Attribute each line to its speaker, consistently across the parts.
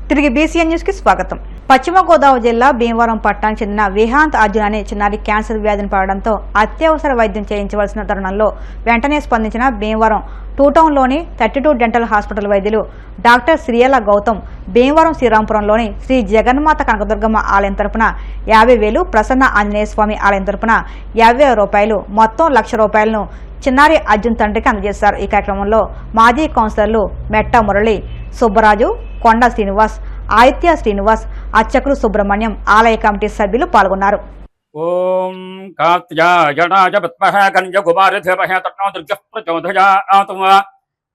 Speaker 1: తిరిగి BCN news కి స్వాగతం. పశ్చిమ గోదావరి జిల్లా భీమవరం పట్టణానికి చెందిన విహాంత్ అర్జున్ అనే చిన్నారి క్యాన్సర్ వ్యాధిని పడడంతో అత్యవసర వైద్యం చేయించవలసిన తరుణంలో వెంటనే స్పందించిన భీమవరం టూ టౌన్లోని 32 డెంటల్ హాస్పిటల్ వైద్యులు డాక్టర్ శ్రీయల గౌతమ్ భీమవరం శ్రీరాంపురంలోని శ్రీ జగన్మాత కనకదుర్గమ్మ ఆలయం తరపున 50,000, ప్రసన్న ఆంజనేయ స్వామి ఆలయం తరపున 50,000 రూపాయలు, మొత్తం 1,00,000 రూపాయలను చిన్నారి అర్జున్ తండ్రికి అందజేశారు. ఈ కార్యక్రమంలో మాజీ కౌన్సిలర్లు మెట్ట మురళి, సుబ్బరాజు, కొండ శ్రీనివాస్, ఆదిత్య శ్రీనివాస్, అర్చకులు సుబ్రహ్మణ్యం, ఆలయ కమిటీ సభ్యులు పాల్గొన్నారు.
Speaker 2: ఓం కాత్యాయనాయ విద్మహే కన్యకుమారిధీమహే తన్నో దుర్గః ప్రచోదయాత్.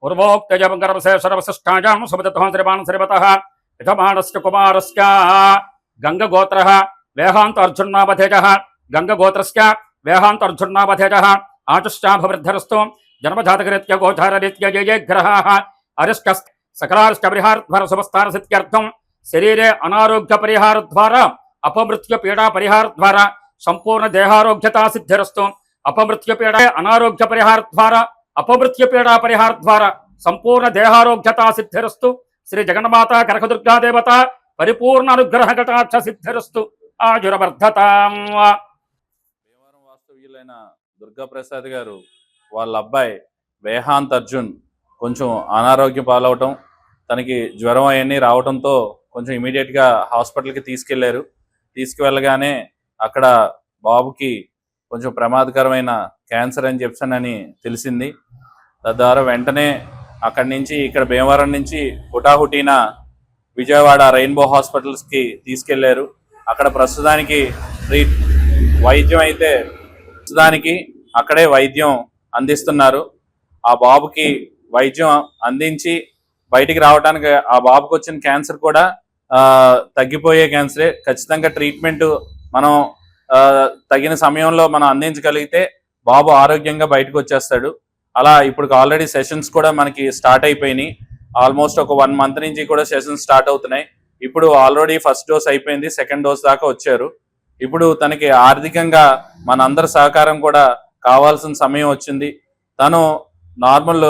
Speaker 2: పూర్వోక్తజం గర్భశేషరవశిష్టాయాం సుభదత్వం శ్రీమాన్ శ్రీమతః యజమానస్య కుమారస్య గంగగోత్రః వేహాంత అర్జున్నామధేజః గంగగోత్రస్య వేహాంత అర్జున్నామధేజః ఆచుష్టాభవృద్ధరస్తు జన్మజాతకరీత్య గోచారరీత్య ఏ గ్రహాः అరిష్ట సకలారిష్ట పరిహారద్వార శుభస్థానసిద్ధ్యర్థం శరీరే అనారోగ్య పరిహార ద్వారా అపమృత్యు పీడా పరిహార ద్వారా సంపూర్ణ దేహారోగ్యతా సిద్ధిరస్తు. అపమృత్యు పీడ అనారోగ్య పరిహార ద్వారా అపమృత్యు పీడా పరిహార ద్వారా సంపూర్ణ దేహారోగ్యతా సిద్ధిరస్తు. శ్రీ జగన్మాత కనకదుర్గాదేవత పరిపూర్ణ అనుగ్రహ కటాక్ష సిద్ధిరస్తు. ఆజురవర్ధతాం.
Speaker 3: భీమవరం వాస్తవ్యులైన దుర్గాప్రసాద్ గారు వాళ్ళ అబ్బాయి వేహాంత్ అర్జున్ కొంచెం అనారోగ్యం పాలవటం, తనకి జ్వరం అవన్నీ రావడంతో కొంచెం ఇమీడియట్గా హాస్పిటల్కి తీసుకువెళ్ళగానే అక్కడ బాబుకి కొంచెం ప్రమాదకరమైన క్యాన్సర్ అని చెప్పానని తెలిసింది. తద్వారా వెంటనే అక్కడి నుంచి ఇక్కడ భీమవరం నుంచి హుటాహుటీన విజయవాడ రెయిన్బో హాస్పిటల్స్కి తీసుకెళ్లారు. అక్కడ ప్రస్తుతానికి వైద్యం అయితే అక్కడే వైద్యం అందిస్తున్నారు. ఆ బాబుకి వైద్యం అందించి బయటికి రావడానికి ఆ బాబుకి వచ్చిన క్యాన్సర్ కూడా తగ్గిపోయే క్యాన్సరే. ఖచ్చితంగా ట్రీట్మెంట్ మనం తగిన సమయంలో మనం అందించగలిగితే బాబు ఆరోగ్యంగా బయటకు వచ్చేస్తాడు. అలా ఇప్పుడు ఆల్రెడీ సెషన్స్ కూడా మనకి స్టార్ట్ అయిపోయినాయి. ఆల్మోస్ట్ ఒక 1 month నుంచి కూడా సెషన్స్ స్టార్ట్ అవుతున్నాయి. ఇప్పుడు ఆల్రెడీ ఫస్ట్ డోస్ అయిపోయింది, సెకండ్ డోస్ దాకా వచ్చారు. ఇప్పుడు తనకి ఆర్థికంగా మనందరి సహకారం కూడా కావాల్సిన సమయం వచ్చింది. తను నార్మల్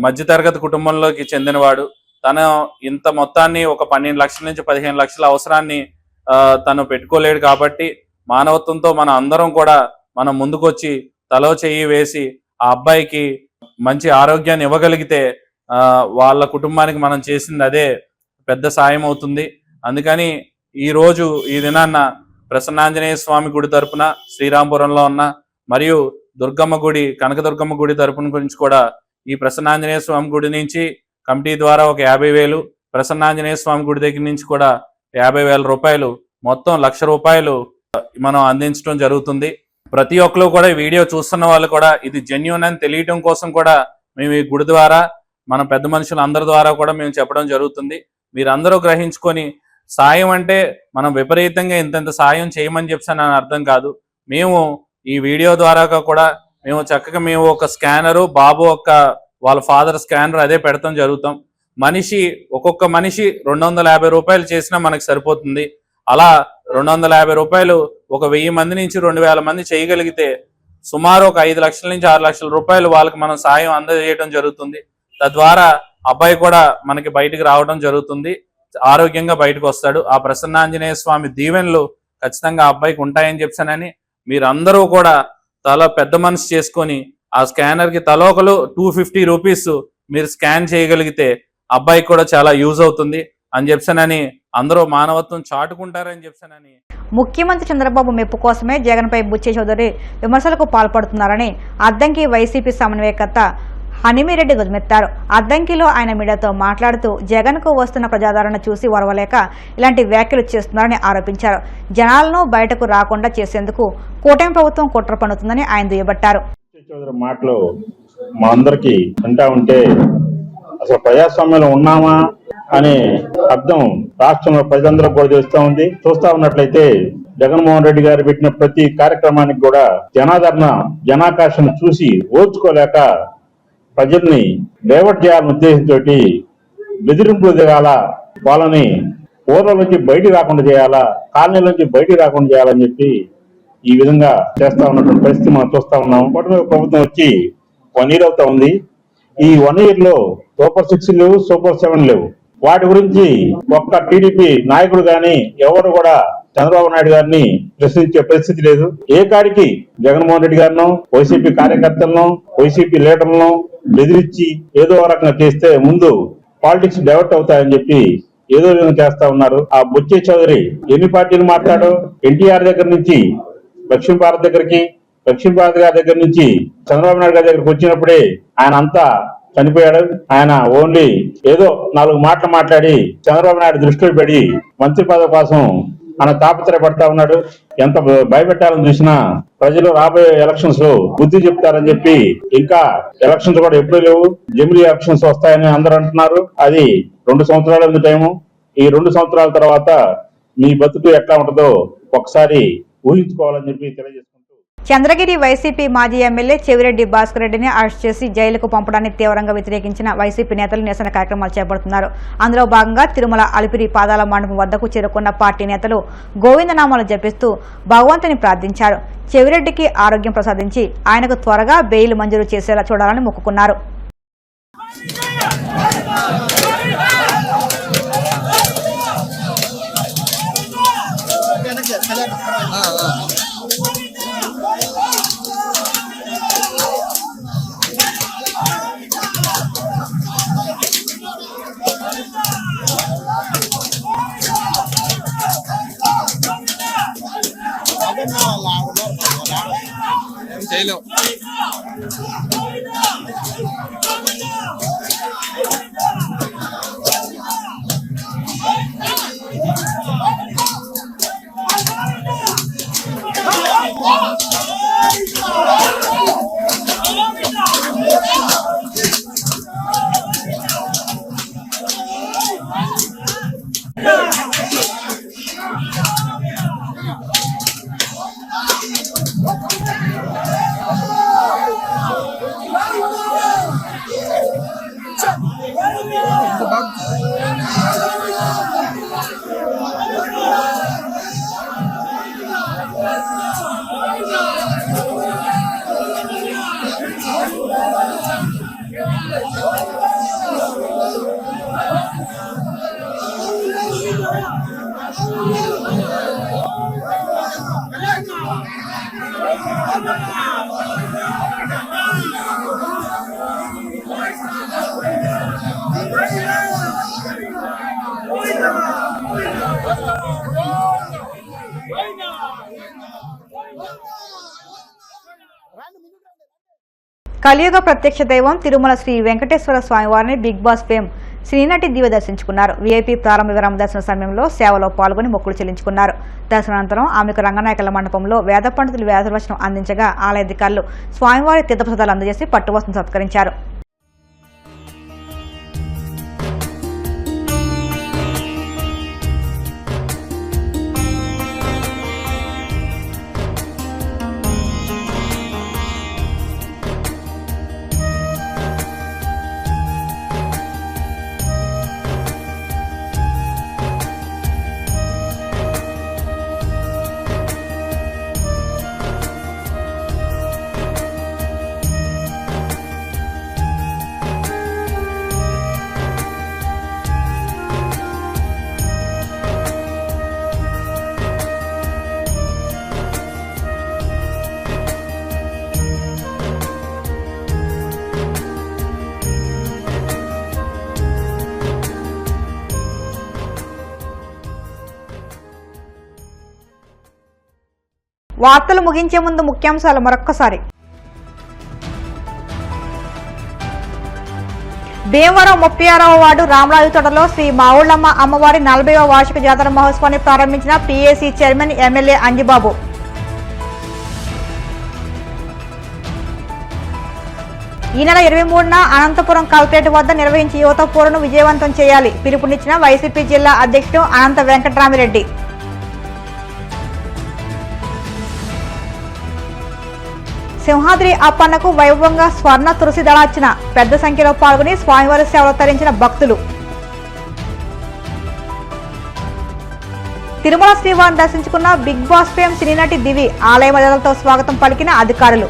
Speaker 3: మధ్యతరగతి కుటుంబంలోకి చెందినవాడు. తను ఇంత మొత్తాన్ని ఒక 12 లక్షల నుంచి 15 లక్షల అవసరాన్ని తను పెట్టుకోలేడు. కాబట్టి మానవత్వంతో మన అందరం కూడా మనం ముందుకొచ్చి తలో చెయ్యి వేసి ఆ అబ్బాయికి మంచి ఆరోగ్యాన్ని ఇవ్వగలిగితే వాళ్ళ కుటుంబానికి మనం చేసింది అదే పెద్ద సాయం అవుతుంది. అందుకని ఈరోజు ఈ దినాన్న ప్రసన్నాంజనేయ స్వామి గుడి తరపున శ్రీరాంపురంలో ఉన్న మరియు దుర్గమ్మ గుడి కనకదుర్గమ్మ గుడి తరపున గురించి కూడా ఈ ప్రసన్నాంజనేయ స్వామి గుడి నుంచి కమిటీ ద్వారా ఒక 50,000, ప్రసన్నాంజనేయ స్వామి గుడి దగ్గర నుంచి కూడా 50,000 రూపాయలు, మొత్తం 1,00,000 రూపాయలు మనం అందించడం జరుగుతుంది. ప్రతి ఒక్కరు కూడా వీడియో చూస్తున్న వాళ్ళు కూడా ఇది జెన్యూన్ అని తెలియటం కోసం కూడా మేము ఈ గుడి ద్వారా మన పెద్ద మనుషులు అందరి ద్వారా కూడా మేము చెప్పడం జరుగుతుంది. మీరందరూ గ్రహించుకొని సాయం అంటే మనం విపరీతంగా ఇంత సాయం చేయమని చెప్పాను అని అర్థం కాదు. మేము ఈ వీడియో ద్వారా కూడా మేము చక్కగా మేము ఒక స్కానరు, బాబు వాళ్ళ ఫాదర్ స్కానర్ అదే పెడతాం జరుగుతాం. ఒక్కొక్క మనిషి 250 రూపాయలు చేసినా మనకు సరిపోతుంది. అలా 250 రూపాయలు ఒక 1000 మంది నుంచి 2,000 మంది చేయగలిగితే సుమారు ఒక 5 లక్షల నుంచి 6 లక్షల రూపాయలు వాళ్ళకి మనం సాయం అందజేయడం జరుగుతుంది. తద్వారా అబ్బాయి కూడా మనకి బయటికి రావడం జరుగుతుంది, ఆరోగ్యంగా బయటకు వస్తాడు. ఆ ప్రసన్నాంజనేయ స్వామి దీవెనలు ఖచ్చితంగా అబ్బాయికి ఉంటాయని చెప్పానని మీరందరూ కూడా తల పెద్ద మనసు చేసుకొని ఆ స్కానర్కి తలోకలు 250 రూపీస్ మీరు స్కాన్ చేయగలిగితే అబ్బాయికి కూడా చాలా యూజ్ అవుతుంది అని చెప్పానని అందరూ మానవత్వం చాటుకుంటారని చెప్పానని.
Speaker 1: ముఖ్యమంత్రి చంద్రబాబు మెప్పు కోసమే జగన్పై బుచ్చి చౌదరి విమర్శలకు పాల్పడుతున్నారని అద్దంకి వైసీపీ సమన్వయకర్త హనిమిరెడ్డి ధ్వజమెత్తారు. అద్దంకిలో ఆయన మీడియాతో మాట్లాడుతూ జగన్కు వస్తున్న ప్రజాదరణ చూసి ఓర్వలేక ఇలాంటి వ్యాఖ్యలు చేస్తున్నారని ఆరోపించారు. జనాలను బయటకు రాకుండా చేసేందుకు కూటమి ప్రభుత్వం కుట్ర పన్నుతుందని ఆయన దుయ్యబట్టారు.
Speaker 4: మాటలు మా అందరికి వింటా ఉంటే అసలు ప్రజాస్వామ్యంలో ఉన్నామా అనే అర్థం రాష్ట్రంలో ప్రజలందరూ కూడా తెలుస్తా ఉంది. చూస్తా ఉన్నట్లయితే జగన్మోహన్ రెడ్డి గారు పెట్టిన ప్రతి కార్యక్రమానికి కూడా జనాకర్షణ చూసి ఓర్చుకోలేక ప్రజల్ని డైవర్ట్ చేయాలనే ఉద్దేశంతో బెదిరింపులు దిగాల, వాళ్ళని ఊర్ల నుంచి బయటికి రాకుండా చేయాలా, కాలనీల నుంచి బయటికి రాకుండా చేయాలని చెప్పి ఈ విధంగా చేస్తా ఉన్నటువంటి పరిస్థితి మనం చూస్తా ఉన్నాం. ప్రభుత్వం వచ్చి 1 year అవుతా ఉంది. ఈ 1 year లో సూపర్ 6 లేవు, సూపర్ 7 లేవు. వాటి గురించి ఒక్క టీడీపీ నాయకుడు గాని ఎవరు కూడా చంద్రబాబు నాయుడు గారిని ప్రశ్నించే పరిస్థితి లేదు. ఏ కాడికి జగన్మోహన్ రెడ్డి గారిను, వైసీపీ కార్యకర్తలను, వైసీపీ లీడర్లను బెదిరించి ఏదో రకంగా చేస్తే ముందు పాలిటిక్స్ డైవర్ట్ అవుతాయని చెప్పి ఏదో విధంగా చేస్తా ఉన్నారు. ఆ బొచ్చే చౌదరి ఎన్ని పార్టీలు మాట్లాడు, ఎన్టీఆర్ దగ్గర నుంచి లక్ష్మీ భారత్ దగ్గరికి, లక్ష్మీ భారత్ గారి దగ్గర నుంచి చంద్రబాబు నాయుడు గారి దగ్గరికి వచ్చినప్పుడే ఆయన అంతా చనిపోయాడు. ఆయన ఓన్లీ ఏదో 4 మాటలు మాట్లాడి చంద్రబాబు నాయుడు దృష్టిలో పడి మంత్రి పదవి కోసం ఆయన తాపత్రయపడతా ఉన్నాడు. ఎంత భయపెట్టాలని చూసినా ప్రజలు రాబోయే ఎలక్షన్స్ లో బుద్ధి చెప్తారని చెప్పి ఇంకా ఎలక్షన్స్ కూడా ఎప్పుడూ లేవు. జమిలీ ఎలక్షన్స్ వస్తాయని అందరూ అంటున్నారు. అది 2 సంవత్సరాల ఉంది టైము. ఈ 2 సంవత్సరాల తర్వాత మీ బతుకు ఎట్లా ఉంటుందో ఒకసారి ఊహించుకోవాలని చెప్పి తెలియజేసుకుంటూ
Speaker 1: చంద్రగిరి వైసీపీ మాజీ ఎమ్మెల్యే చెవిరెడ్డి భాస్కర్ రెడ్డిని అరెస్ట్ చేసి జైలుకు పంపడాన్ని తీవ్రంగా వ్యతిరేకించిన వైసీపీ నేతలు నిరసన కార్యక్రమాలు చేపడుతున్నారు. అందులో భాగంగా తిరుమల అలిపిరి పాదాల మండపం వద్దకు చేరుకున్న పార్టీ నేతలు గోవిందనామాలు జపిస్తూ భగవంతుని ప్రార్థించారు. చెవిరెడ్డికి ఆరోగ్యం ప్రసాదించి ఆయనకు త్వరగా బెయిల్ మంజూరు చేసేలా చూడాలని మొక్కుకున్నారు. కలియుగ ప్రత్యక్ష దైవం తిరుమల శ్రీ వెంకటేశ్వర స్వామి వారిని బిగ్ బాస్ ఫేమ్ శ్రీనటి దివ్య దర్శించుకున్నారు. వీఐపీ ప్రారంభ విరామ దర్శన సమయంలో సేవలో పాల్గొని మొక్కులు చెల్లించుకున్నారు. దర్శనానంతరం ఆమెకు రంగనాయకుల మండపంలో వేద పండితులు వేదవచనం అందించగా ఆలయ అధికారులు స్వామివారి తీర్థప్రసాదాలు అందజేసి పట్టువస్త్రం సత్కరించారు. వార్తలు ముగించే ముందు ముఖ్యాంశాలు మరొక్కసారి. భీమవరం 36వ వార్డు రామరాజు తోటలో శ్రీ మావుళ్లమ్మ అమ్మవారి 40వ వార్షిక జాతర మహోత్సవాన్ని ప్రారంభించిన పీఏసీ చైర్మన్ ఎమ్మెల్యే అంజిబాబు. ఈ నెల 23న అనంతపురం కలెక్టరేట్ వద్ద నిర్వహించి యువత పోరును విజయవంతం చేయాలి పిలుపునిచ్చిన వైసీపీ జిల్లా అధ్యక్షుడు అనంత వెంకటరామిరెడ్డి. సింహాద్రి అప్పన్నకు వైభవంగా స్వర్ణ తులసి దళార్చన, పెద్ద సంఖ్యలో పాల్గొని స్వామివారి సేవలు తరించిన భక్తులు. తిరుమల శ్రీవారిని దర్శించుకున్న బిగ్ బాస్ ఫేమ్ సినీనటి దివి, ఆలయ మర్యాదలతో స్వాగతం పలికిన అధికారులు.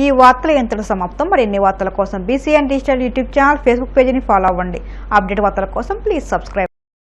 Speaker 1: ఈ వార్తల ఇంతలో సమాప్తం. మరిన్ని వార్తల కోసం BCN digital YouTube channel, Facebook పేజీని ఫాలో అవ్వండి. అప్డేట్ వార్తల కోసం ప్లీజ్ సబ్స్క్రైబ్.